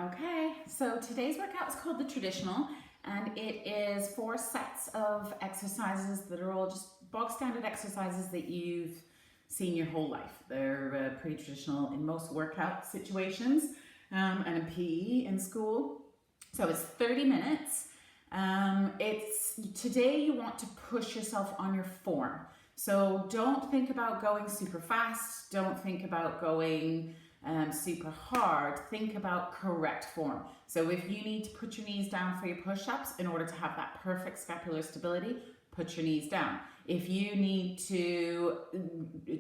Okay, so today's workout is called The Traditional, and it is 4 sets of exercises that are all just bog standard exercises that you've seen your whole life. They're pretty traditional in most workout situations and in PE in school. So it's 30 minutes. Today you want to push yourself on your form. So don't think about going super fast. Don't think about going super hard. Think about correct form. So if you need to put your knees down for your push-ups in order to have that perfect scapular stability, put your knees down. If you need to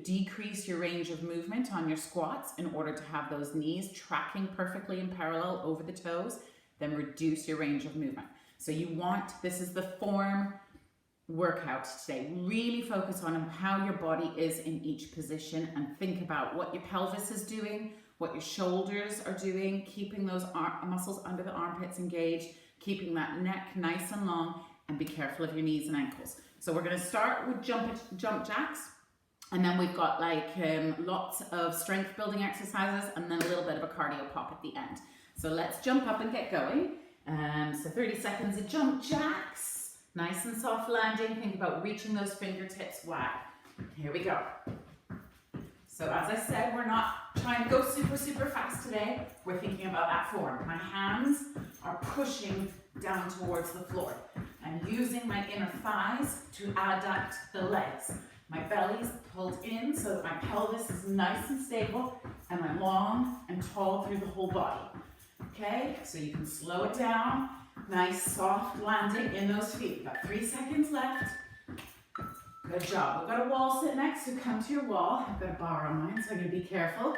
decrease your range of movement on your squats in order to have those knees tracking perfectly in parallel over the toes, then reduce your range of movement. So this is the form workout today. Really focus on how your body is in each position and think about what your pelvis is doing, what your shoulders are doing, keeping those muscles under the armpits engaged, keeping that neck nice and long, and be careful of your knees and ankles. So we're going to start with jump jacks, and then we've got lots of strength building exercises and then a little bit of a cardio pop at the end. So let's jump up and get going. So 30 seconds of jump jacks. Nice and soft landing. Think about reaching those fingertips wide. Here we go. So as I said, we're not trying to go super fast today. We're thinking about that form. My hands are pushing down towards the floor. I'm using my inner thighs to adduct the legs. My belly's pulled in so that my pelvis is nice and stable and I'm long and tall through the whole body. Okay, so you can slow it down. Nice soft landing in those feet. We've got 3 seconds left. Good job. We've got a wall sit next, so come to your wall. I've got a bar on mine, so I'm going to be careful.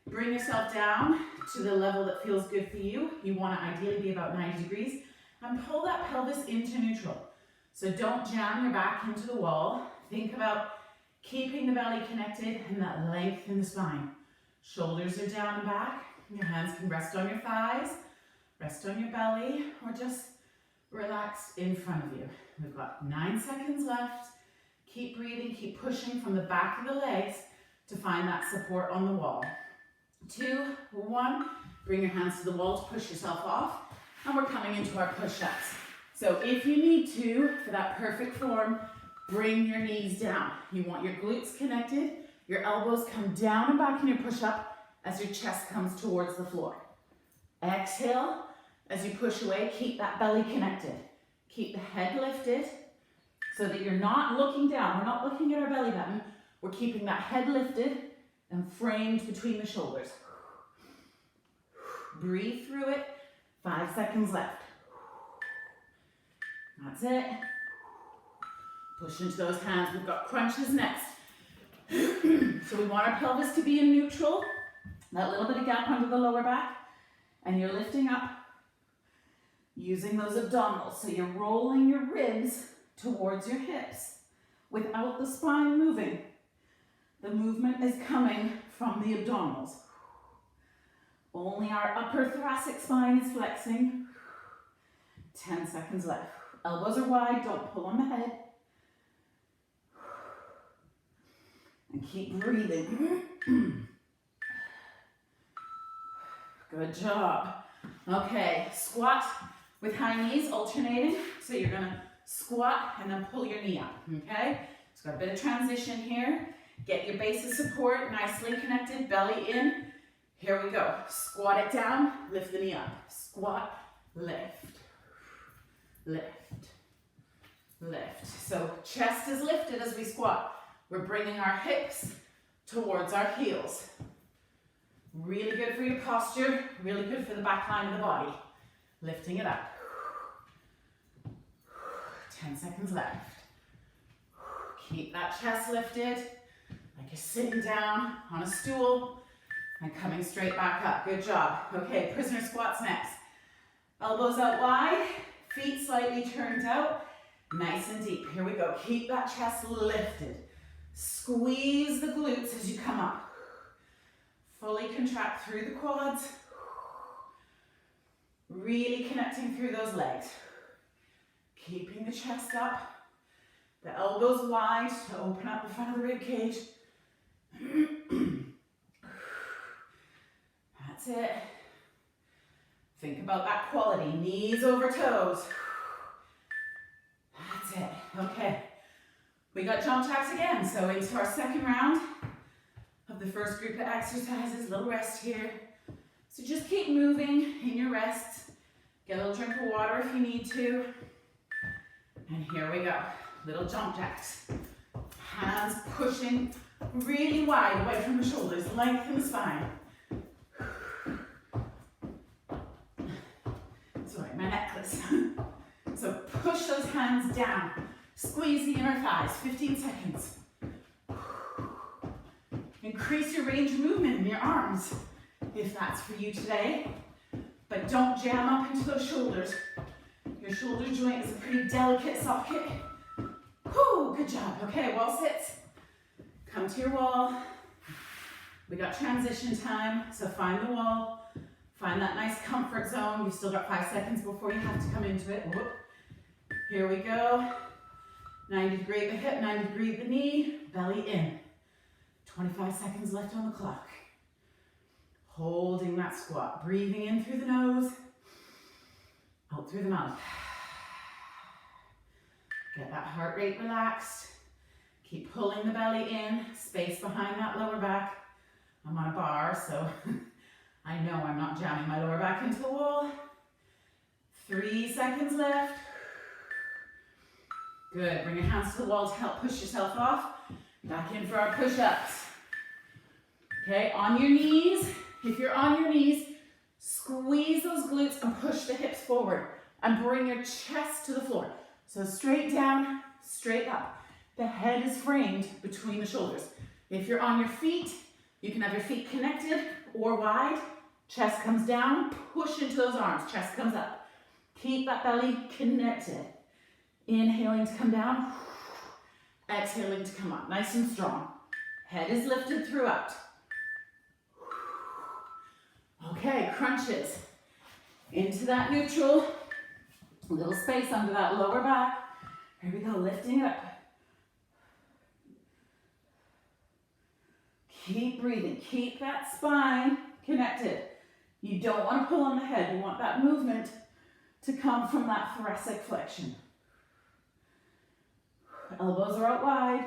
Bring yourself down to the level that feels good for you. You want to ideally be about 90 degrees. And pull that pelvis into neutral. So don't jam your back into the wall. Think about keeping the belly connected and that length in the spine. Shoulders are down and back. Your hands can rest on your thighs. Rest on your belly, or just relax in front of you. We've got 9 seconds left. Keep breathing, keep pushing from the back of the legs to find that support on the wall. 2, 1, bring your hands to the wall to push yourself off, and we're coming into our push-ups. So if you need to, for that perfect form, bring your knees down. You want your glutes connected, your elbows come down and back in your push-up as your chest comes towards the floor. Exhale, as you push away, keep that belly connected. Keep the head lifted so that you're not looking down. We're not looking at our belly button. We're keeping that head lifted and framed between the shoulders. Breathe through it. 5 seconds left. That's it. Push into those hands. We've got crunches next. So we want our pelvis to be in neutral. That little bit of gap under the lower back. And you're lifting up using those abdominals. So you're rolling your ribs towards your hips without the spine moving. The movement is coming from the abdominals. Only our upper thoracic spine is flexing. 10 seconds left. Elbows are wide, don't pull on the head. And keep breathing. Good job. Okay, squat with high knees alternating. So you're gonna squat and then pull your knee up, okay? So got a bit of transition here. Get your base of support nicely connected, belly in. Here we go. Squat it down, lift the knee up. Squat, lift, lift, lift. So chest is lifted as we squat. We're bringing our hips towards our heels. Really good for your posture, really good for the back line of the body. Lifting it up. 10 seconds left. Keep that chest lifted, like you're sitting down on a stool and coming straight back up. Good job. Okay, prisoner squats next. Elbows out wide, feet slightly turned out, nice and deep. Here we go. Keep that chest lifted. Squeeze the glutes as you come up. Fully contract through the quads. Really connecting through those legs. Keeping the chest up. The elbows wide to open up the front of the rib cage. That's it. Think about that quality, knees over toes. That's it, okay. We got jump jacks again, so into our second round of the first group of exercises, little rest here. So just keep moving in your rests. Get a little drink of water if you need to. And here we go, little jump jacks. Hands pushing really wide away from the shoulders, lengthen the spine. Sorry, my necklace. So push those hands down. Squeeze the inner thighs, 15 seconds. Increase your range of movement in your arms, if that's for you today. But don't jam up into those shoulders. Your shoulder joint is a pretty delicate socket. Whew, good job. Okay, wall sits. Come to your wall. We got transition time, so find the wall. Find that nice comfort zone. You've still got 5 seconds before you have to come into it. Whoop. Here we go. 90 degree at the hip, 90 degree at the knee, belly in. 25 seconds left on the clock. Holding that squat, breathing in through the nose, out through the mouth. Get that heart rate relaxed. Keep pulling the belly in, space behind that lower back. I'm on a bar, so I know I'm not jamming my lower back into the wall. 3 seconds left. Good, bring your hands to the wall to help push yourself off. Back in for our push-ups. Okay, on your knees. If you're on your knees, squeeze those glutes and push the hips forward. And bring your chest to the floor. So straight down, straight up. The head is framed between the shoulders. If you're on your feet, you can have your feet connected or wide. Chest comes down, push into those arms. Chest comes up. Keep that belly connected. Inhaling to come down, exhaling to come up, nice and strong. Head is lifted throughout. Okay, crunches. Into that neutral, a little space under that lower back. Here we go, lifting up. Keep breathing, keep that spine connected. You don't want to pull on the head, you want that movement to come from that thoracic flexion. Elbows are out wide.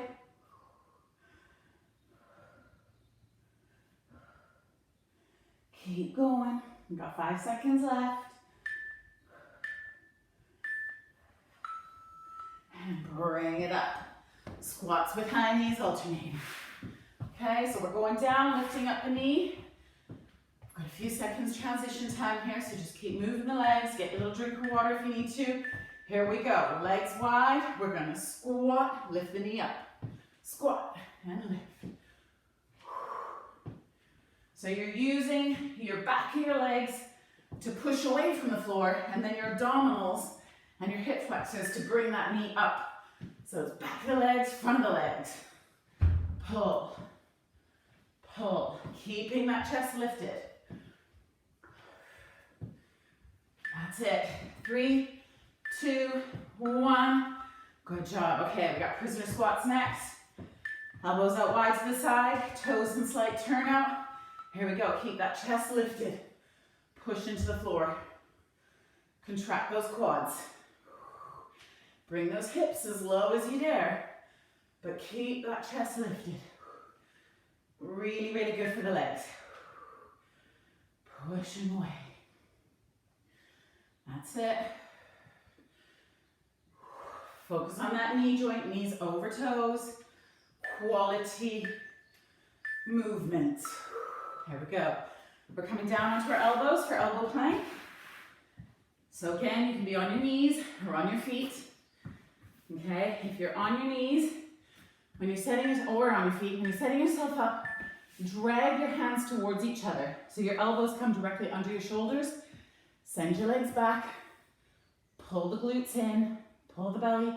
Keep going. We've got 5 seconds left. And bring it up. Squats with high knees alternating. Okay, so we're going down, lifting up the knee. We've got a few seconds transition time here, so just keep moving the legs. Get your little drink of water if you need to. Here we go, legs wide, we're gonna squat, lift the knee up. Squat and lift. So you're using your back of your legs to push away from the floor, and then your abdominals and your hip flexors to bring that knee up. So it's back of the legs, front of the legs. Pull, pull, keeping that chest lifted. That's it, 3, 2, 1. Good job. Okay, we got prisoner squats next. Elbows out wide to the side, toes in slight turnout. Here we go. Keep that chest lifted. Push into the floor. Contract those quads. Bring those hips as low as you dare, but keep that chest lifted. Really, really good for the legs. Pushing away. That's it. Focus on that knee joint, knees over toes. Quality movement. Here we go. We're coming down onto our elbows for elbow plank. So again, you can be on your knees or on your feet. Okay, if you're on your knees, when you're setting, or on your feet, when you're setting yourself up, drag your hands towards each other. So your elbows come directly under your shoulders. Send your legs back. Pull the glutes in. Pull the belly,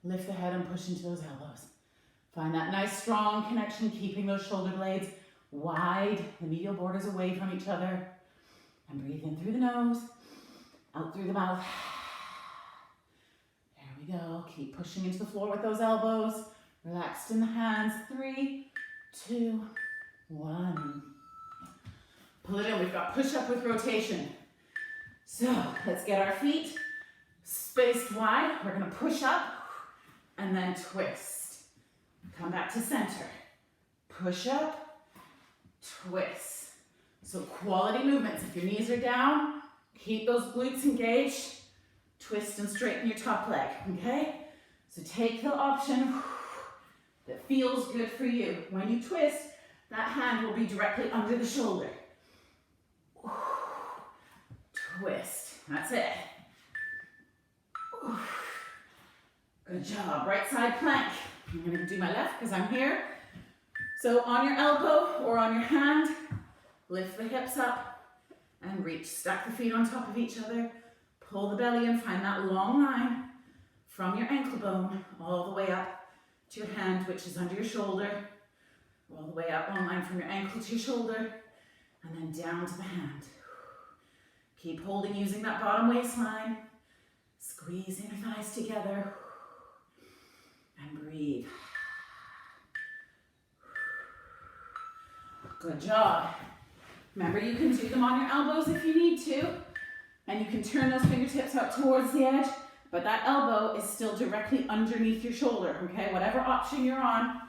lift the head and push into those elbows. Find that nice strong connection, keeping those shoulder blades wide, the medial borders away from each other. And breathe in through the nose, out through the mouth. There we go. Keep pushing into the floor with those elbows. Relaxed in the hands. 3, 2, 1. Pull it in. We've got push up with rotation. So let's get our feet spaced wide. We're gonna push up and then twist. Come back to center. Push up, twist. So quality movements. If your knees are down, keep those glutes engaged. Twist and straighten your top leg, okay? So take the option that feels good for you. When you twist, that hand will be directly under the shoulder. Twist. That's it. Good job. Right side plank. I'm going to do my left because I'm here. So on your elbow or on your hand, lift the hips up and reach. Stack the feet on top of each other. Pull the belly in. Find that long line from your ankle bone all the way up to your hand, which is under your shoulder. All the way up, long line from your ankle to your shoulder, and then down to the hand. Keep holding using that bottom waistline. Squeeze your thighs together. And breathe. Good job. Remember, you can do them on your elbows if you need to, and you can turn those fingertips out towards the edge, but that elbow is still directly underneath your shoulder, okay? Whatever option you're on,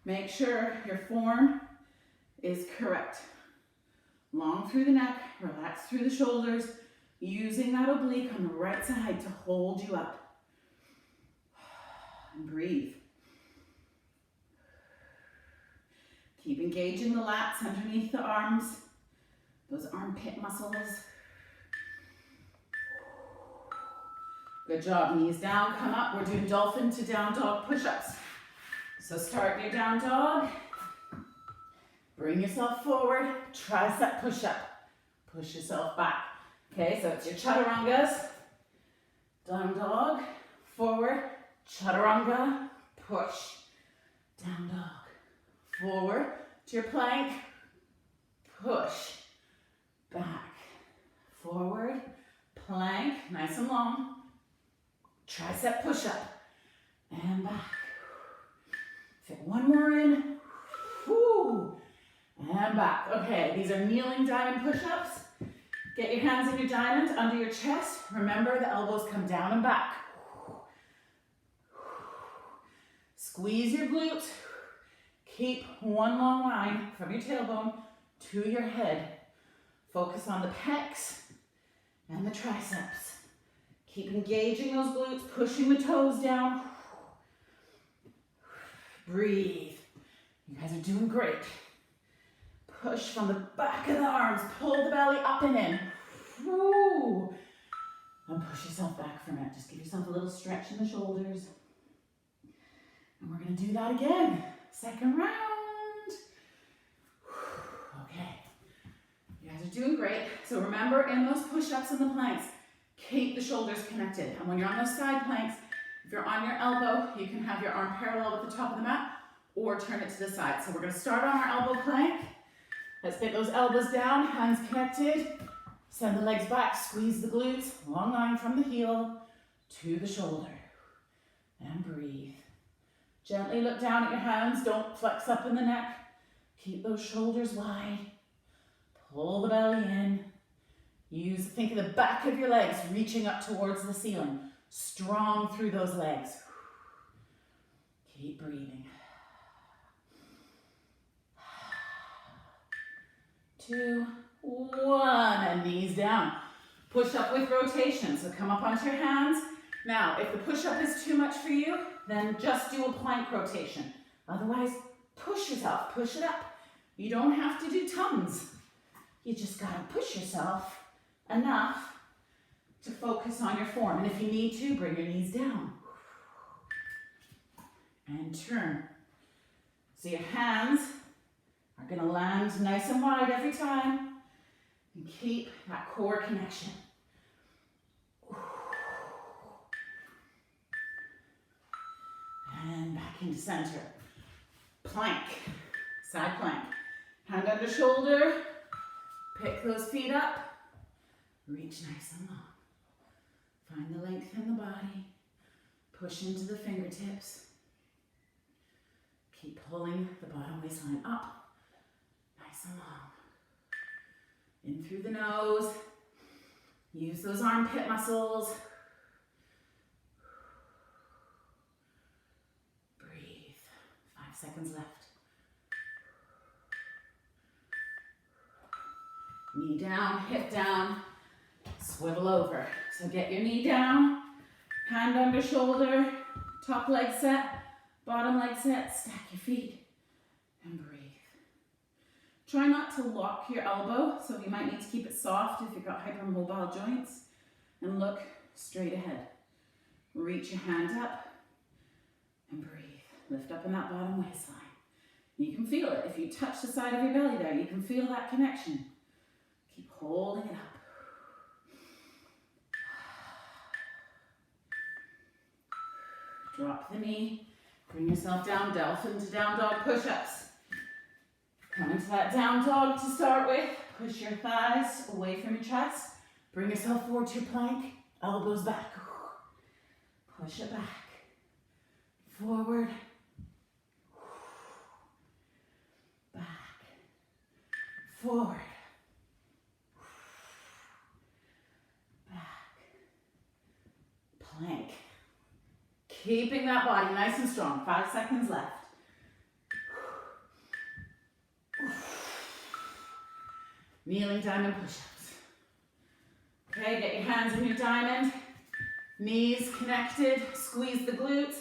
make sure your form is correct. Long through the neck, relax through the shoulders, using that oblique on the right side to hold you up. And breathe. Keep engaging the lats underneath the arms, those armpit muscles. Good job. Knees down, come up. We're doing dolphin to down dog push-ups. So start your down dog. Bring yourself forward. Tricep push-up. Push yourself back. Okay, so it's your chaturangas. Down dog, forward, chaturanga, push. Down dog, forward to your plank, push. Back, forward, plank, nice and long. Tricep push-up, and back. Fit one more in, whoo, and back. Okay, these are kneeling diamond push-ups. Get your hands in your diamond under your chest. Remember, the elbows come down and back. Squeeze your glutes. Keep one long line from your tailbone to your head. Focus on the pecs and the triceps. Keep engaging those glutes, pushing the toes down. Breathe. You guys are doing great. Push from the back of the arms. Pull the belly up and in. Woo. And push yourself back from it. Just give yourself a little stretch in the shoulders. And we're going to do that again. Second round. Okay. You guys are doing great. So remember, in those push-ups and the planks, keep the shoulders connected. And when you're on those side planks, if you're on your elbow, you can have your arm parallel with the top of the mat or turn it to the side. So we're going to start on our elbow plank. Let's get those elbows down, hands connected. Send the legs back, squeeze the glutes, long line from the heel to the shoulder. And breathe. Gently look down at your hands, don't flex up in the neck. Keep those shoulders wide. Pull the belly in. Think of the back of your legs reaching up towards the ceiling. Strong through those legs. Keep breathing. 2, 1, and knees down. Push up with rotation, so come up onto your hands. Now, if the push-up is too much for you, then just do a plank rotation. Otherwise, push yourself, push it up. You don't have to do tons. You just gotta push yourself enough to focus on your form. And if you need to, bring your knees down. And turn. So your hands are gonna land nice and wide every time. And keep that core connection. And back into center. Plank, side plank. Hand under shoulder, pick those feet up, reach nice and long. Find the length in the body, push into the fingertips. Keep pulling the bottom waistline up, nice and long. In through the nose, Use those armpit muscles. Breathe. 5 seconds left. Knee down, hip down, swivel over. So get your knee down, hand under shoulder, top leg set, bottom leg set, stack your feet, and breathe. Try not to lock your elbow, so you might need to keep it soft if you've got hypermobile joints, and look straight ahead. Reach your hand up, and breathe. Lift up in that bottom waistline. You can feel it. If you touch the side of your belly there, you can feel that connection. Keep holding it up. Drop the knee. Bring yourself down. Delve into down dog push-ups. Come into that down dog to start with. Push your thighs away from your chest. Bring yourself forward to your plank. Elbows back. Push it back. Forward. Back. Forward. Plank. Keeping that body nice and strong. 5 seconds left. Kneeling diamond push-ups. Okay, get your hands in your diamond. Knees connected. Squeeze the glutes.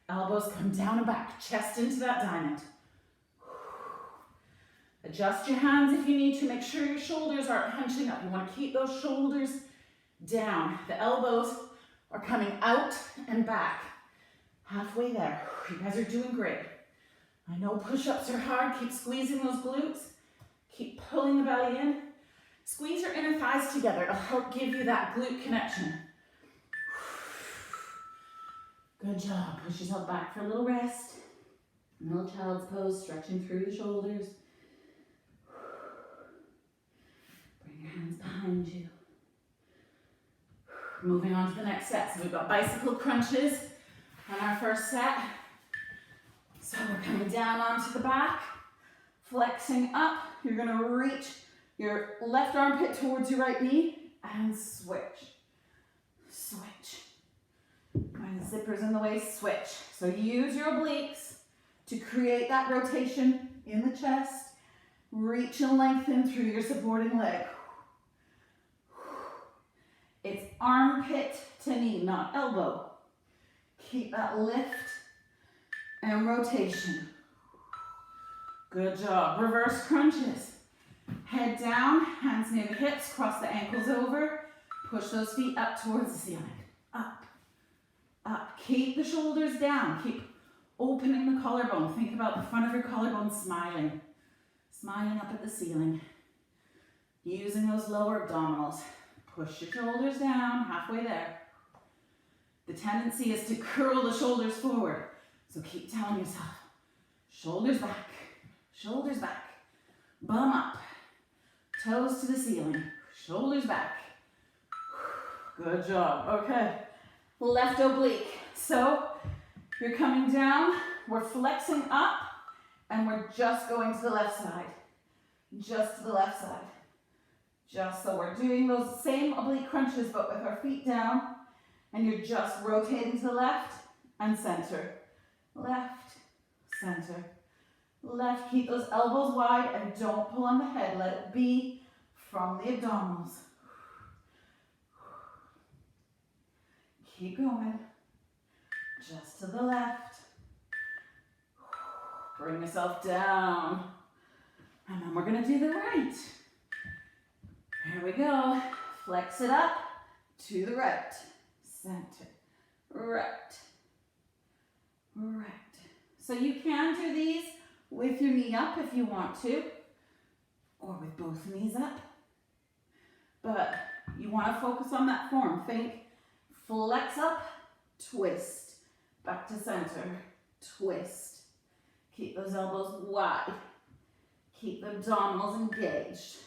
Elbows come down and back. Chest into that diamond. Adjust your hands if you need to. Make sure your shoulders aren't hunching up. You want to keep those shoulders down. The elbows are coming out and back. Halfway there. You guys are doing great. I know push-ups are hard. Keep squeezing those glutes. Keep pulling the belly in. Squeeze your inner thighs together. It'll help give you that glute connection. Good job. Push yourself back for a little rest. A little child's pose, stretching through the shoulders. Bring your hands behind you. Moving on to the next set. So we've got bicycle crunches on our first set. So we're coming down onto the back, flexing up. You're going to reach your left armpit towards your right knee and switch. Switch. And zippers in the waist, switch. So use your obliques to create that rotation in the chest. Reach and lengthen through your supporting leg. It's armpit to knee, not elbow. Keep that lift and rotation. Good job. Reverse crunches. Head down, hands near the hips, cross the ankles over. Push those feet up towards the ceiling. Up, up. Keep the shoulders down. Keep opening the collarbone. Think about the front of your collarbone smiling. Smiling up at the ceiling. Using those lower abdominals. Push your shoulders down, halfway there. The tendency is to curl the shoulders forward. So keep telling yourself, shoulders back, bum up, toes to the ceiling, shoulders back. Good job. Okay, left oblique. So you're coming down, we're flexing up, and we're just going to the left side. Just to the left side. Just so we're doing those same oblique crunches, but with our feet down, and you're just rotating to the left and center. Left, center, left. Keep those elbows wide and don't pull on the head. Let it be from the abdominals. Keep going. Just to the left. Bring yourself down. And then we're going to do the right. Here we go. Flex it up to the right. Center. Right. Right. So you can do these with your knee up if you want to, or with both knees up. But you want to focus on that form. Think flex up, twist, back to center, twist. Keep those elbows wide. Keep the abdominals engaged.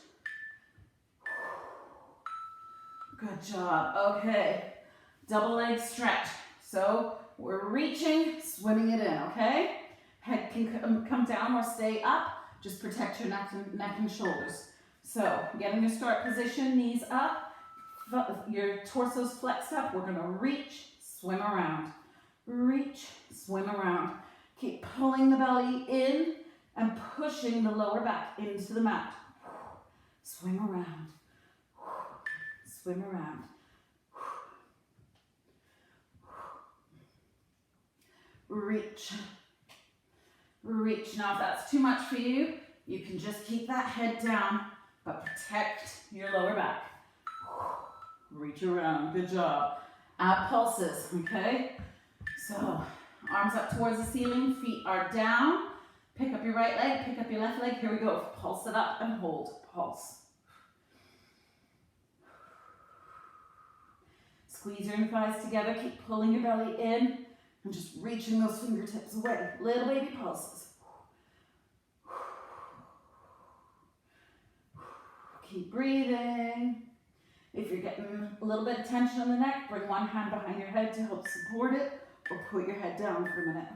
Good job. Okay. Double leg stretch. So we're reaching, swimming it in, okay? Head can come down or stay up. Just protect your neck and shoulders. So get in your start position, knees up. your torso's flexed up, we're gonna reach, swim around. Reach, swim around. Keep pulling the belly in and pushing the lower back into the mat. Swim around. Swim around. Reach. Reach. Now if that's too much for you, you can just keep that head down, but protect your lower back. Reach around. Good job. Ab pulses, okay? So, arms up towards the ceiling, feet are down. Pick up your right leg, pick up your left leg. Here we go. Pulse it up and hold. Pulse. Squeeze your thighs together. Keep pulling your belly in and just reaching those fingertips away. Little baby pulses. Keep breathing. If you're getting a little bit of tension in the neck, bring one hand behind your head to help support it, or put your head down for a minute.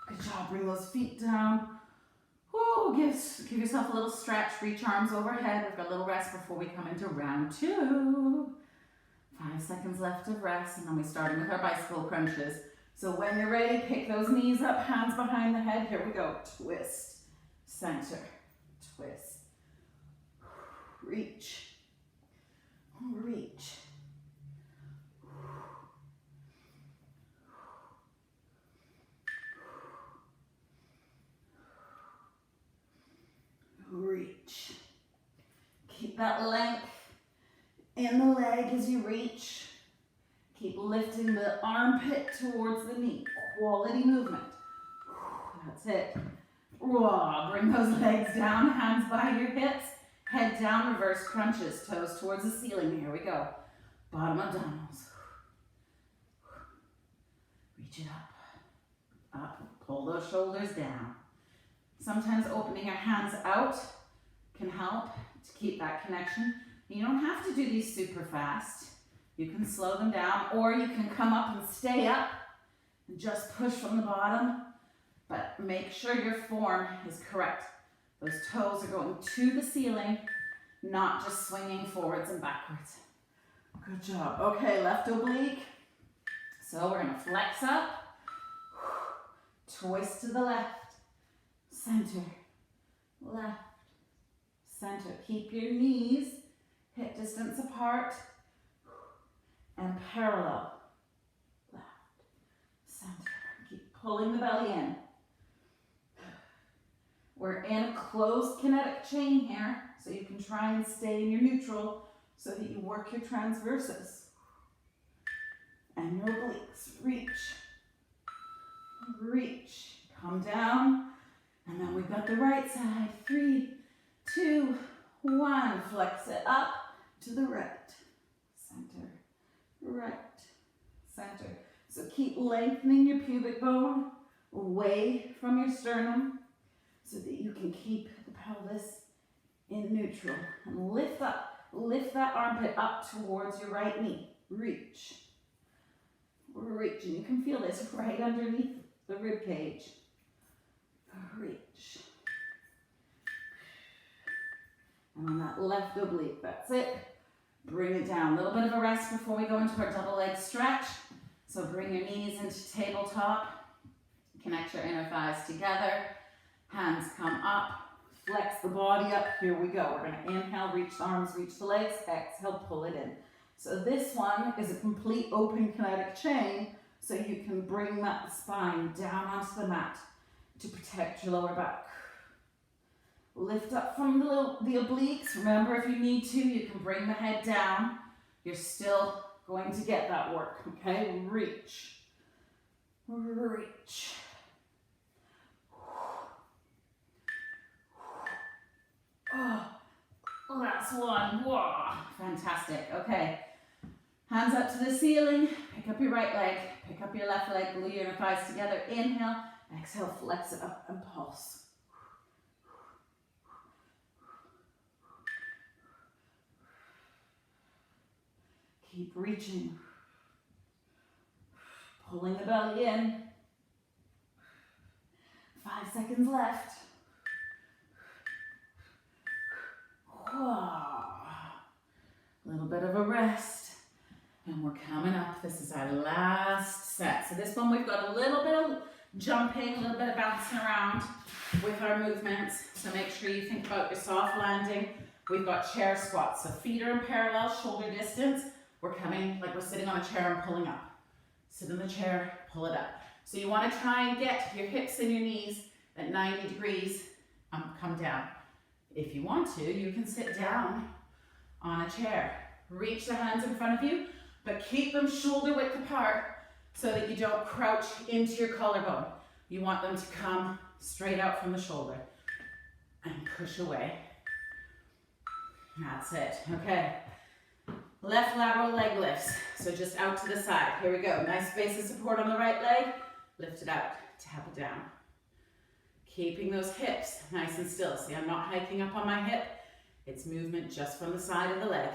Good job. Bring those feet down. Woo, give yourself a little stretch. Reach arms overhead. We've got a little rest before we come into round 2. 5 seconds left of rest, and then we're starting with our bicycle crunches. So when you're ready, pick those knees up, hands behind the head. Here we go. Twist, center, twist. Reach, reach. Reach. Keep that length in the leg as you reach. Keep lifting the armpit towards the knee. Quality movement. That's it. Bring those legs down, hands behind your hips. Head down, reverse crunches, toes towards the ceiling. Here we go. Bottom abdominals. Reach it up. Up. Pull those shoulders down. Sometimes opening your hands out can help to keep that connection. You don't have to do these super fast. You can slow them down, or you can come up and stay up and just push from the bottom, but make sure your form is correct. Those toes are going to the ceiling, not just swinging forwards and backwards. Good job. Okay, left oblique. So we're gonna flex up, twist to the left, center, left, center. Keep your knees hip distance apart and parallel. Left, center. Keep pulling the belly in. We're in a closed kinetic chain here, so you can try and stay in your neutral so that you work your transverses and your obliques. Reach, reach, come down, and then we've got the right side. 3, 2, 1. Flex it up to the right, center, right, center. So keep lengthening your pubic bone away from your sternum so that you can keep the pelvis in neutral. And lift up, lift that armpit up towards your right knee. Reach, reach, and you can feel this right underneath the rib cage. Reach. And on that left oblique, that's it. Bring it down. A little bit of a rest before we go into our double leg stretch. So bring your knees into tabletop. Connect your inner thighs together. Hands come up. Flex the body up. Here we go. We're going to inhale, reach the arms, reach the legs. Exhale, pull it in. So this one is a complete open kinetic chain, so you can bring that spine down onto the mat to protect your lower back. Lift up from the obliques. Remember, if you need to, you can bring the head down. You're still going to get that work, okay? Reach, reach. Oh, last one. Whoa, fantastic. Okay, hands up to the ceiling. Pick up your right leg. Pick up your left leg. Glue your inner thighs together. Inhale. Exhale. Flex it up and pulse. Keep reaching. Pulling the belly in. 5 seconds left. little bit of a rest. And we're coming up. This is our last set. So this one we've got a little bit of jumping, a little bit of bouncing around with our movements. So make sure you think about your soft landing. We've got chair squats. So feet are in parallel, shoulder distance. We're coming like we're sitting on a chair and pulling up. Sit in the chair, pull it up. So you want to try and get your hips and your knees at 90 degrees, come down. If you want to, you can sit down on a chair. Reach the hands in front of you, but keep them shoulder width apart so that you don't crouch into your collarbone. You want them to come straight out from the shoulder and push away. That's it. Okay. Left lateral leg lifts. So just out to the side. Here we go. Nice base of support on the right leg. Lift it out. Tap it down. Keeping those hips nice and still. See, I'm not hiking up on my hip. It's movement just from the side of the leg.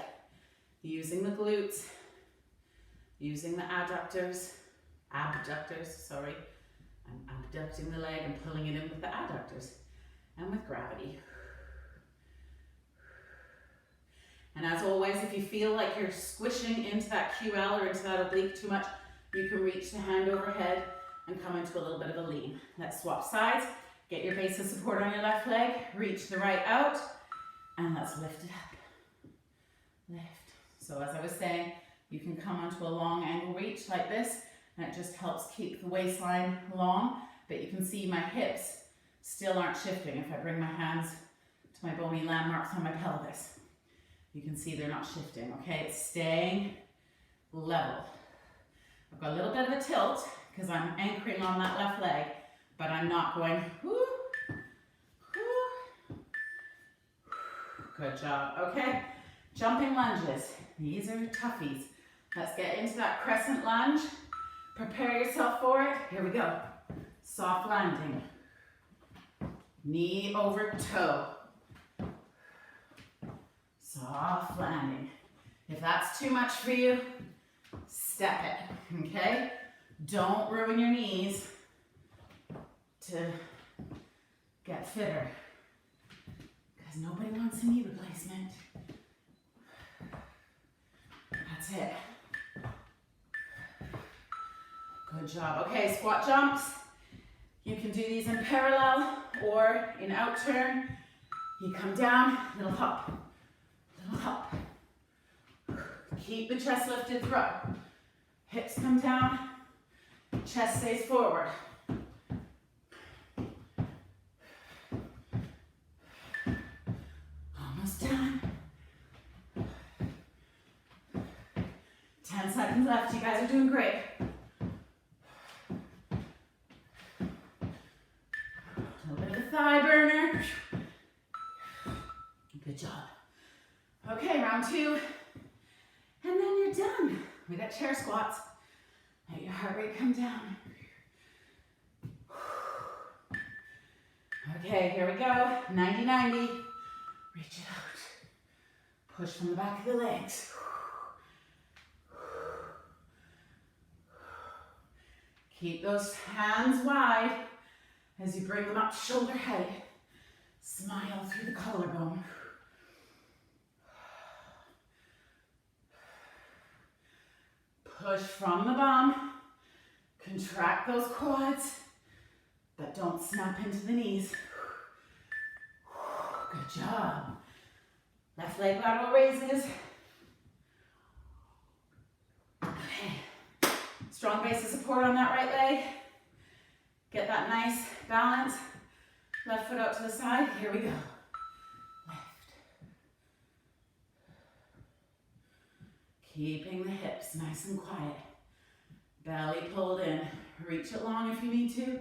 Using the glutes. Using the abductors, sorry. I'm abducting the leg and pulling it in with the adductors and with gravity. And as always, if you feel like you're squishing into that QL or into that oblique too much, you can reach the hand overhead and come into a little bit of a lean. Let's swap sides. Get your base of support on your left leg. Reach the right out. And let's lift it up. Lift. So as I was saying, you can come onto a long angle reach like this, and it just helps keep the waistline long, but you can see my hips still aren't shifting. If I bring my hands to my bony landmarks on my pelvis, you can see they're not shifting, okay? It's staying level. I've got a little bit of a tilt because I'm anchoring on that left leg, but I'm not going, whoo, whoo. Good job, okay? Jumping lunges. These are toughies. Let's get into that crescent lunge. Prepare yourself for it. Here we go. Soft landing. Knee over toe. Soft landing. If that's too much for you, step it, okay? Don't ruin your knees to get fitter, because nobody wants a knee replacement. That's it. Good job. Okay, squat jumps. You can do these in parallel or in out turn. You come down, little hop, little hop. Keep the chest lifted throughout. Hips come down, chest stays forward. Almost done. 10 seconds left. You guys are doing great. A little bit of a thigh burner. Good job. Okay, round 2. And then you're done. We got chair squats. Let your heart rate come down. Okay, here we go. 90-90. Reach it out. Push from the back of the legs. Keep those hands wide as you bring them up to shoulder height. Smile through the collarbone. Push from the bum. Contract those quads, but don't snap into the knees. Good job. Left leg lateral raises. Okay. Strong base of support on that right leg. Get that nice balance. Left foot out to the side. Here we go. Lift. Keeping the hips nice and quiet. Belly pulled in. Reach it long if you need to.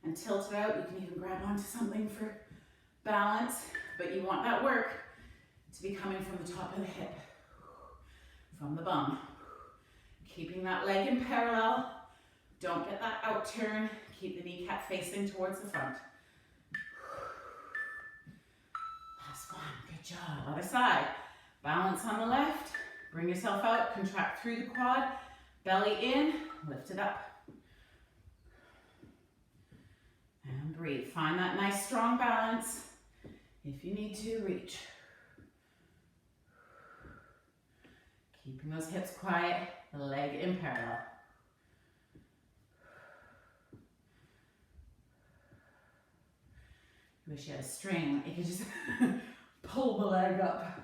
And tilt it out. You can even grab onto something for balance. But you want that work to be coming from the top of the hip. From the bum. Keeping that leg in parallel. Don't get that out turn. Keep the kneecap facing towards the front. Last one. Good job. Other side. Balance on the left. Bring yourself out. Contract through the quad. Belly in. Lift it up. And breathe. Find that nice strong balance. If you need to, reach. Keeping those hips quiet, the leg in parallel. Wish you had a string, you could just pull the leg up.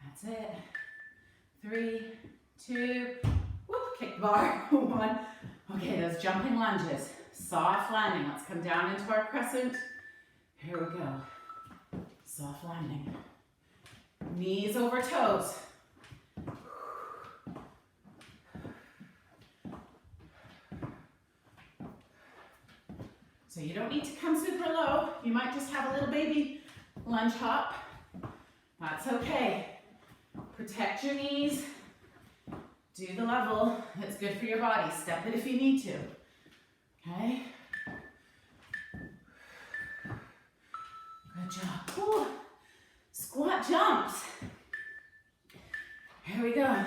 That's it. 3, 2, whoop, kick the bar, 1. Okay, those jumping lunges, soft landing. Let's come down into our crescent. Here we go. Soft landing. Knees over toes. So you don't need to come super low. You might just have a little baby lunge hop. That's okay. Protect your knees. Do the level that's good for your body. Step it if you need to. Okay? Good job. Ooh. Squat jumps. Here we go.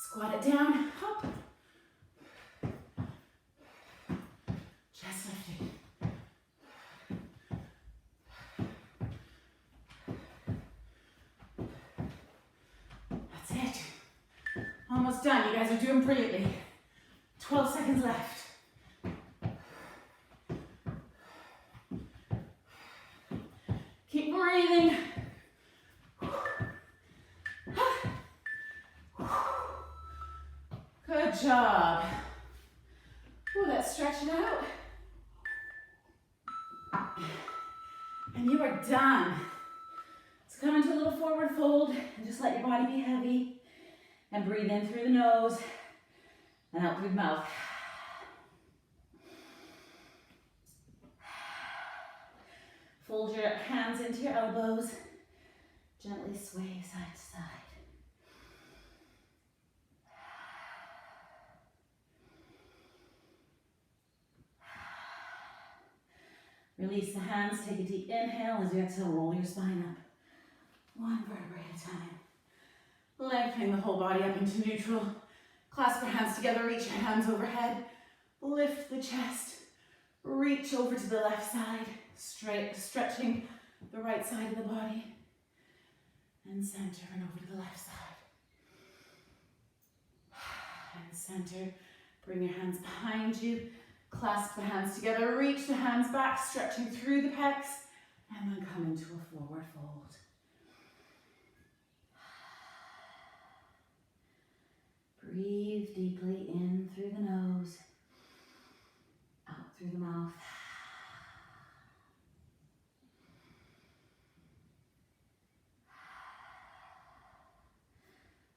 Squat it down. Hop. Chest lifting. That's it. Almost done. You guys are doing brilliantly. 12 seconds left. Keep breathing. Good job. Oh, let's stretch it out. And you are done. Let's come into a little forward fold and just let your body be heavy. And breathe in through the nose and out through the mouth. Fold your hands into your elbows. Gently sway side to side. Release the hands, take a deep inhale. As you exhale, roll your spine up. 1 vertebrae at a time. Lengthening the whole body up into neutral. Clasp your hands together, reach your hands overhead. Lift the chest. Reach over to the left side. Stretching the right side of the body. And center and over to the left side. And center. Bring your hands behind you. Clasp the hands together, reach the hands back, stretching through the pecs, and then come into a forward fold. Breathe deeply in through the nose, out through the mouth.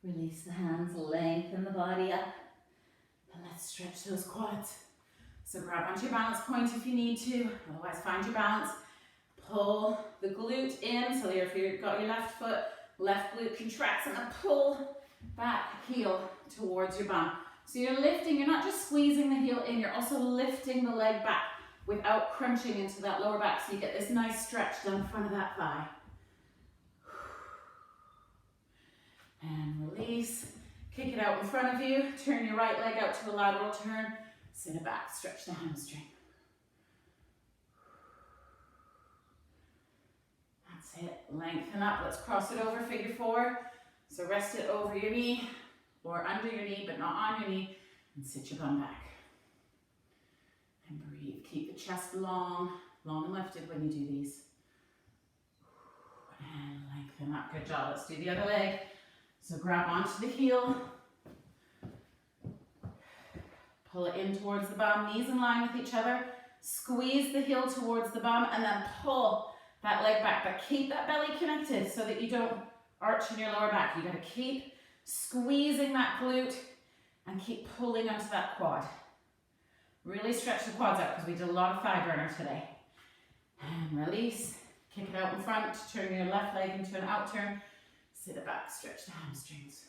Release the hands, lengthen the body up, and let's stretch those quads. So grab onto your balance point if you need to, otherwise find your balance. Pull the glute in, so if you've got your left foot, left glute contracts, and then pull that heel towards your bum. So you're lifting, you're not just squeezing the heel in, you're also lifting the leg back without crunching into that lower back, so you get this nice stretch down the front of that thigh. And release, kick it out in front of you, turn your right leg out to a lateral turn, sit it back, stretch the hamstring. That's it, lengthen up, let's cross it over, figure 4. So rest it over your knee, or under your knee, but not on your knee, and sit your bum back. And breathe, keep the chest long and lifted when you do these. And lengthen up, good job, let's do the other leg. So grab onto the heel, pull it in towards the bum, knees in line with each other, squeeze the heel towards the bum, and then pull that leg back, but keep that belly connected so that you don't arch in your lower back. You gotta keep squeezing that glute and keep pulling onto that quad. Really stretch the quads out because we did a lot of thigh burner today. And release, kick it out in front, turn your left leg into an out turn, sit it back, stretch the hamstrings.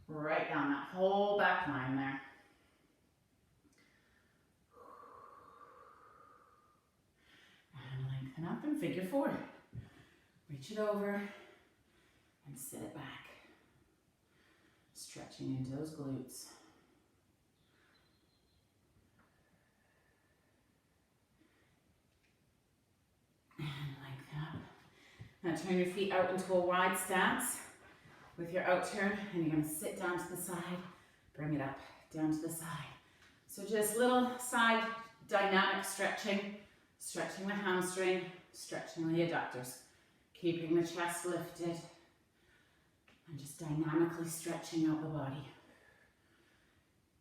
Right down that whole back line there. And lengthen up and figure 4. Reach it over and sit it back. Stretching into those glutes. And lengthen up. Now turn your feet out into a wide stance. with your out turn, and you're going to sit down to the side, bring it up, down to the side. So just little side dynamic stretching, stretching the hamstring, stretching the adductors, keeping the chest lifted, and just dynamically stretching out the body.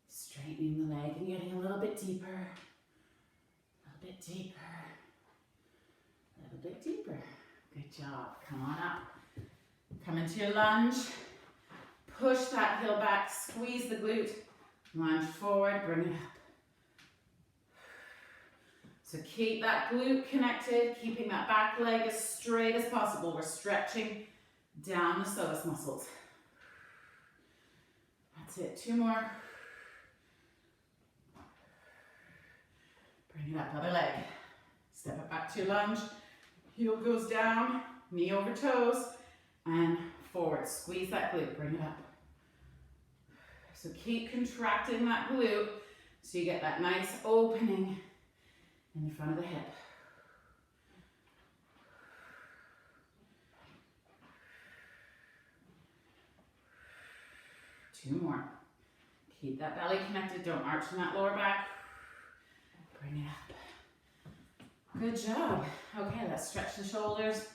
Straightening the leg and getting a little bit deeper, a little bit deeper, a little bit deeper. Good job. Come on up. Come into your lunge. Push that heel back, squeeze the glute, lunge forward, bring it up. So keep that glute connected, keeping that back leg as straight as possible. We're stretching down the psoas muscles. That's it. 2 more. Bring it up, other leg. Step it back to your lunge. Heel goes down, knee over toes, and forward. Squeeze that glute, bring it up. So keep contracting that glute so you get that nice opening in the front of the hip. Two more. Keep that belly connected, don't arch in that lower back. Bring it up. Good job. Okay, let's stretch the shoulders.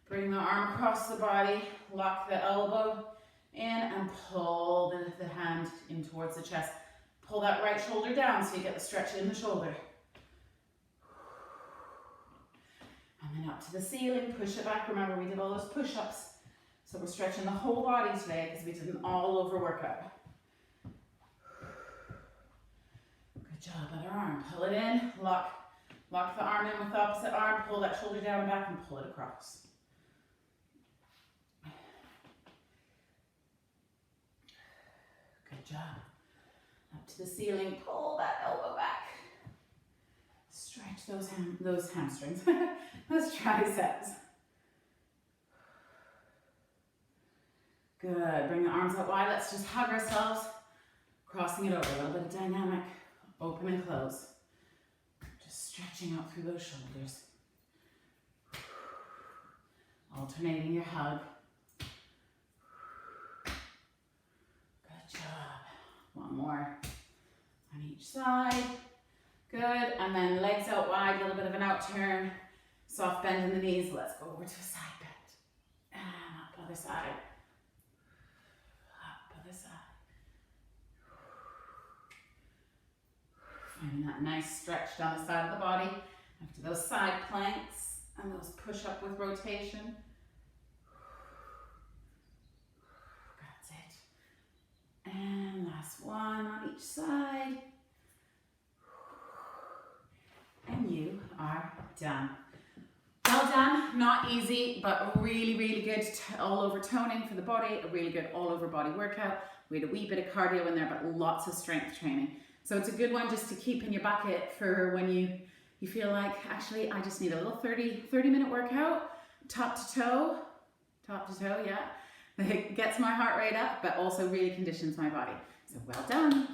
Bring the arm across the body, lock the elbow in and pull the hand in towards the chest. Pull that right shoulder down so you get the stretch in the shoulder. And then up to the ceiling, push it back. Remember, we did all those push-ups. So we're stretching the whole body today because we did an all-over workout. Good job, other arm. Pull it in, lock the arm in with the opposite arm, pull that shoulder down and back and pull it across. Good job. Up to the ceiling, pull that elbow back. Stretch those hamstrings, those triceps. Good, bring the arms out wide. Let's just hug ourselves, crossing it over, a little bit of dynamic, open and close. Just stretching out through those shoulders. Alternating your hug. Good job. One more on each side. Good, and then legs out wide, a little bit of an out turn, soft bend in the knees. Let's go over to a side bend. And up other side. Up other side. Finding that nice stretch down the side of the body. After those side planks and those push up with rotation. That's it. And last one on each side. And you are done. Well done, not easy, but really, really good all over toning for the body, a really good all over body workout. We had a wee bit of cardio in there, but lots of strength training. So it's a good one just to keep in your bucket for when you feel like, actually, I just need a little 30-minute workout, top to toe, yeah. It gets my heart rate up, but also really conditions my body. So well done.